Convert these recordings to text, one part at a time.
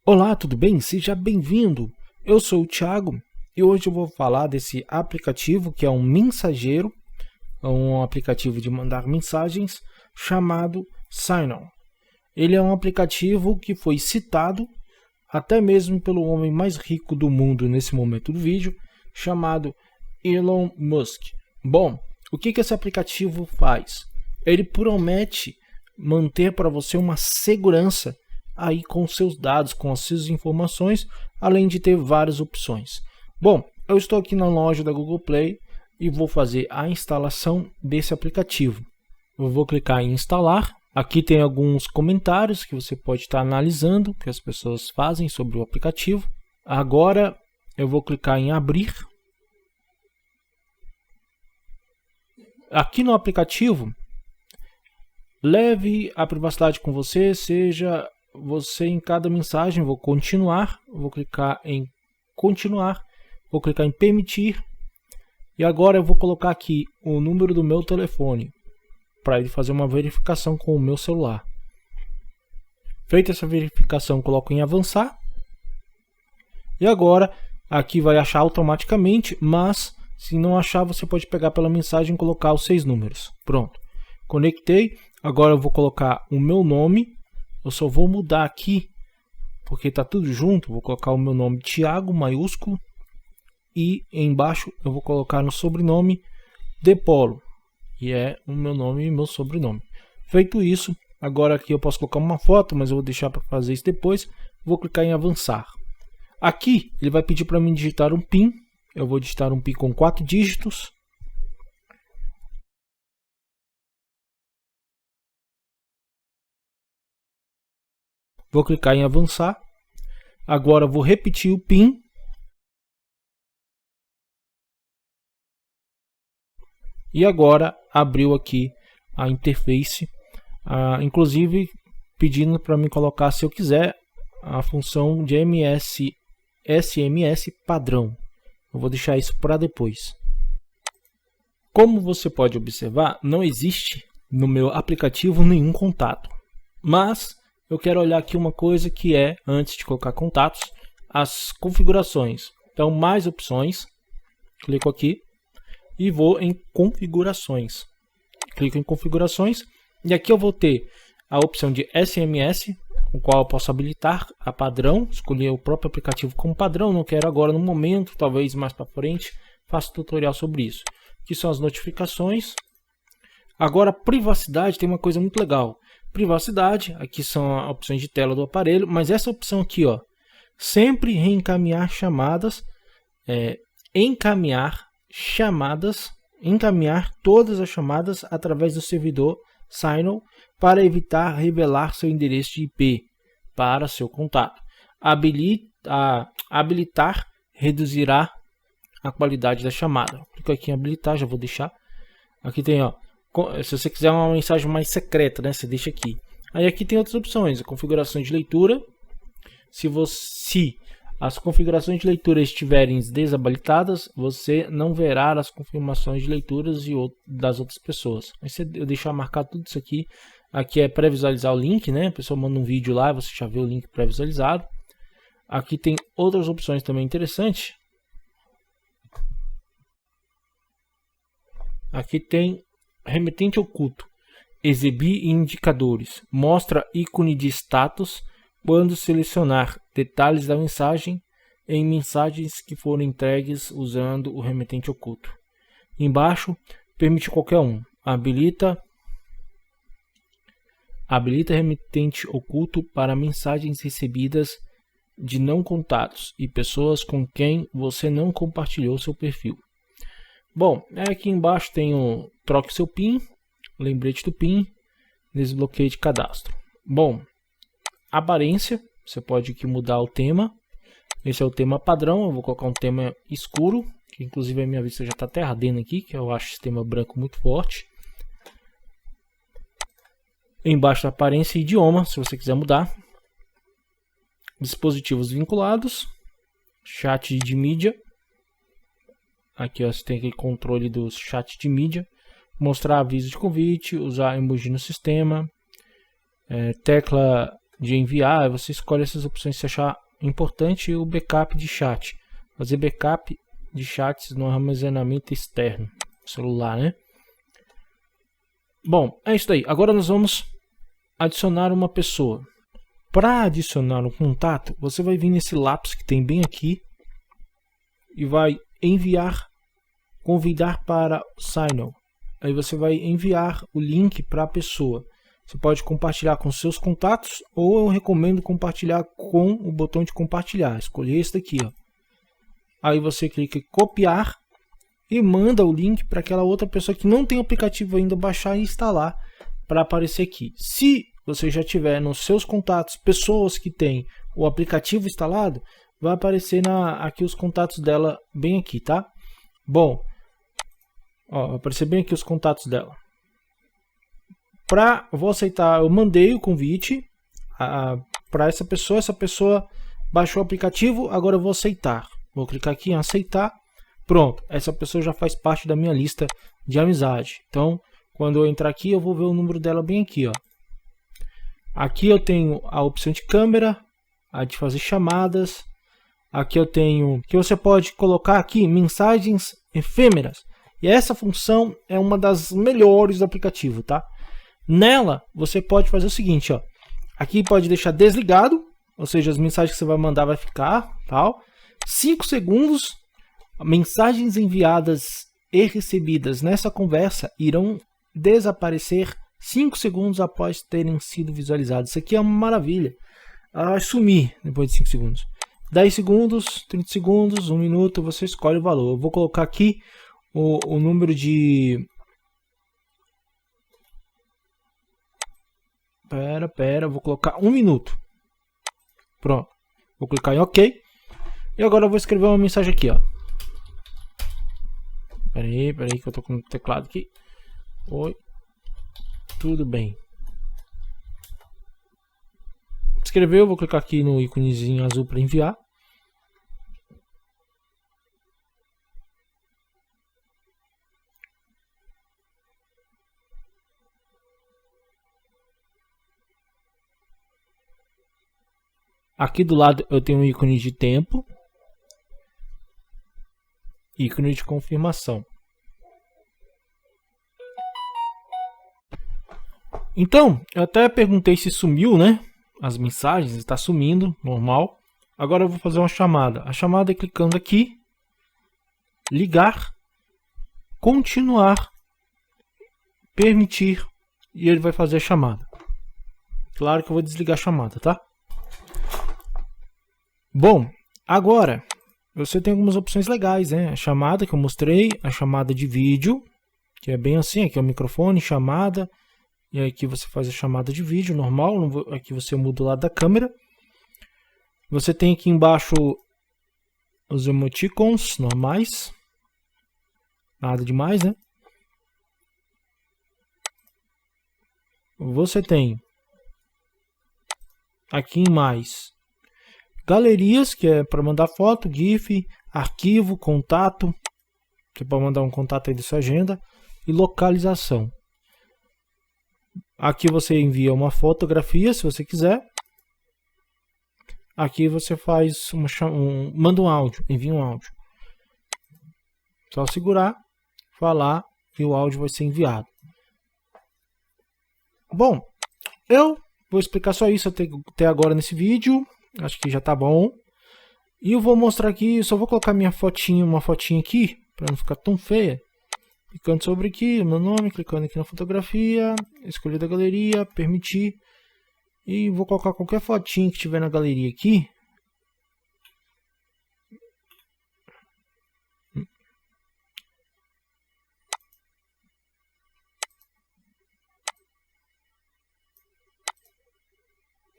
Olá, tudo bem? Seja bem-vindo! Eu sou o Thiago e hoje eu vou falar desse aplicativo que é um mensageiro, um aplicativo de mandar mensagens chamado Signal. Ele é um aplicativo que foi citado até mesmo pelo homem mais rico do mundo nesse momento do vídeo, chamado Elon Musk. Bom, o que esse aplicativo faz? Ele promete manter para você uma segurança aí com seus dados, com as suas informações, além de ter várias opções. Bom, eu estou aqui na loja da Google Play e vou fazer a instalação desse aplicativo. Eu vou clicar em instalar. Aqui tem alguns comentários que você pode estar analisando, que as pessoas fazem sobre o aplicativo. Agora eu vou clicar em abrir. Aqui no aplicativo, leve a privacidade com você, seja você em cada mensagem. Vou continuar, vou clicar em continuar, vou clicar em permitir e agora eu vou colocar aqui o número do meu telefone para ele fazer uma verificação com o meu celular. Feita essa verificação, coloco em avançar e agora aqui vai achar automaticamente, mas se não achar você pode pegar pela mensagem e colocar os 6 números. Pronto, conectei. Agora eu vou colocar o meu nome. Eu só vou mudar aqui, porque está tudo junto. Vou colocar o meu nome Thiago, maiúsculo. E embaixo eu vou colocar no sobrenome Depolo. E é o meu nome e meu sobrenome. Feito isso, agora aqui eu posso colocar uma foto, mas eu vou deixar para fazer isso depois. Vou clicar em avançar. Aqui ele vai pedir para mim digitar um PIN. Eu vou digitar um PIN com 4 dígitos. Vou clicar em avançar. Agora vou repetir o PIN. E agora abriu aqui a interface, inclusive pedindo para mim colocar, se eu quiser, a função de SMS padrão. Eu vou deixar isso para depois. Como você pode observar, não existe no meu aplicativo nenhum contato. Mas eu quero olhar aqui uma coisa que é, antes de colocar contatos, as configurações. Então, mais opções. Clico aqui e vou em configurações. Clico em configurações e aqui eu vou ter a opção de SMS, o qual eu posso habilitar a padrão, escolher o próprio aplicativo como padrão. Não quero agora no momento, talvez mais para frente faça tutorial sobre isso. Aqui são as notificações. Agora, privacidade, tem uma coisa muito legal. Privacidade, aqui são as opções de tela do aparelho, mas essa opção aqui, ó, sempre reencaminhar chamadas, encaminhar todas as chamadas através do servidor Signal para evitar revelar seu endereço de IP para seu contato. Habilitar reduzirá a qualidade da chamada. Clico aqui em habilitar, já vou deixar. Aqui tem, ó, se você quiser uma mensagem mais secreta, né, você deixa aqui. Aí aqui tem outras opções, a configuração de leitura. Se as configurações de leitura estiverem desabilitadas, você não verá as confirmações de leituras das outras pessoas. Aí eu deixar marcado tudo isso aqui. Aqui é pré-visualizar o link, né? A pessoa manda um vídeo lá, você já vê o link pré-visualizado. Aqui tem outras opções também interessantes. Aqui tem remetente oculto, exibir indicadores, mostra ícone de status quando selecionar detalhes da mensagem em mensagens que foram entregues usando o remetente oculto. Embaixo, permite qualquer um. Habilita remetente oculto para mensagens recebidas de não contatos e pessoas com quem você não compartilhou seu perfil. Bom, aqui embaixo tem o troque seu PIN, lembrete do PIN, desbloqueio de cadastro. Bom, aparência, você pode aqui mudar o tema. Esse é o tema padrão, eu vou colocar um tema escuro, que inclusive a minha vista já está até ardendo aqui, que eu acho esse tema branco muito forte. Embaixo da aparência e idioma, se você quiser mudar. Dispositivos vinculados, chat de mídia. Aqui ó, você tem aqui controle do chat de mídia, mostrar aviso de convite, usar emoji no sistema, tecla de enviar, você escolhe essas opções que você achar importante, e o backup de chat. Fazer backup de chats no armazenamento externo, celular, né? Bom, é isso aí. Agora nós vamos adicionar uma pessoa. Para adicionar um contato, você vai vir nesse lápis que tem bem aqui e vai enviar, convidar para Signal. Aí você vai enviar o link para a pessoa. Você pode compartilhar com seus contatos, ou eu recomendo compartilhar com o botão de compartilhar. Escolher esse daqui, ó. Aí você clica em copiar e manda o link para aquela outra pessoa que não tem o aplicativo ainda, baixar e instalar para aparecer aqui. Se você já tiver nos seus contatos pessoas que têm o aplicativo instalado, vai aparecer aqui os contatos dela bem aqui, tá? Bom, ó, vai aparecer bem aqui os contatos dela. Vou aceitar, eu mandei o convite para essa pessoa baixou o aplicativo, agora eu vou aceitar. Vou clicar aqui em aceitar. Pronto, essa pessoa já faz parte da minha lista de amizade. Então, quando eu entrar aqui, eu vou ver o número dela bem aqui, ó. Aqui eu tenho a opção de câmera, a de fazer chamadas. Aqui eu tenho que você pode colocar aqui mensagens efêmeras. E essa função é uma das melhores do aplicativo, tá? Nela, você pode fazer o seguinte, ó. Aqui pode deixar desligado, ou seja, as mensagens que você vai mandar vai ficar, tal. 5 segundos, mensagens enviadas e recebidas nessa conversa irão desaparecer 5 segundos após terem sido visualizadas. Isso aqui é uma maravilha. Ela vai sumir depois de 5 segundos. 10 segundos, 30 segundos, 1 minuto, você escolhe o valor. Eu vou colocar aqui o número de... Pera, vou colocar 1 minuto. Pronto. Vou clicar em OK. E agora eu vou escrever uma mensagem aqui, ó. Peraí que eu tô com o teclado aqui. Oi. Tudo bem. Escreveu, vou clicar aqui no íconezinho azul para enviar. Aqui do lado eu tenho um ícone de tempo, ícone de confirmação. Então, eu até perguntei se sumiu, né? As mensagens, está sumindo, normal. Agora eu vou fazer uma chamada. A chamada é clicando aqui, ligar, continuar, permitir, e ele vai fazer a chamada. Claro que eu vou desligar a chamada, tá? Bom, agora você tem algumas opções legais, né? A chamada que eu mostrei, a chamada de vídeo, que é bem assim, aqui é o microfone, chamada, e aqui você faz a chamada de vídeo normal, aqui você muda o lado da câmera. Você tem aqui embaixo os emoticons normais, nada demais, né? Você tem aqui em mais galerias, que é para mandar foto, GIF, arquivo, contato. Você pode mandar um contato aí da sua agenda. E localização. Aqui você envia uma fotografia, se você quiser. Aqui você faz manda um áudio, envia um áudio. Só segurar, falar e o áudio vai ser enviado. Bom, eu vou explicar só isso até agora nesse vídeo. Acho que já tá bom. E eu vou mostrar aqui, só vou colocar uma fotinha aqui, para não ficar tão feia. Clicando sobre aqui, meu nome, clicando aqui na fotografia, escolher da galeria, permitir. E vou colocar qualquer fotinha que tiver na galeria aqui.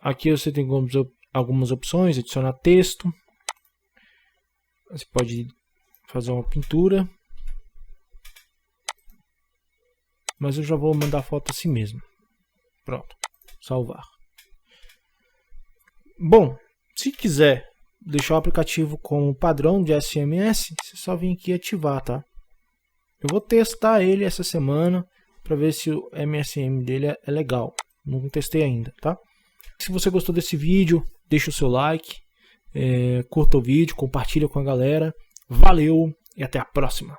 Aqui você tem algumas opções, adicionar texto. Você pode fazer uma pintura. Mas eu já vou mandar a foto assim mesmo. Pronto, salvar. Bom, se quiser deixar o aplicativo com o padrão de SMS, você só vem aqui e ativar, tá? Eu vou testar ele essa semana para ver se o MSM dele é legal. Não testei ainda, tá? Se você gostou desse vídeo, deixa o seu like, curta o vídeo, compartilha com a galera. Valeu e até a próxima!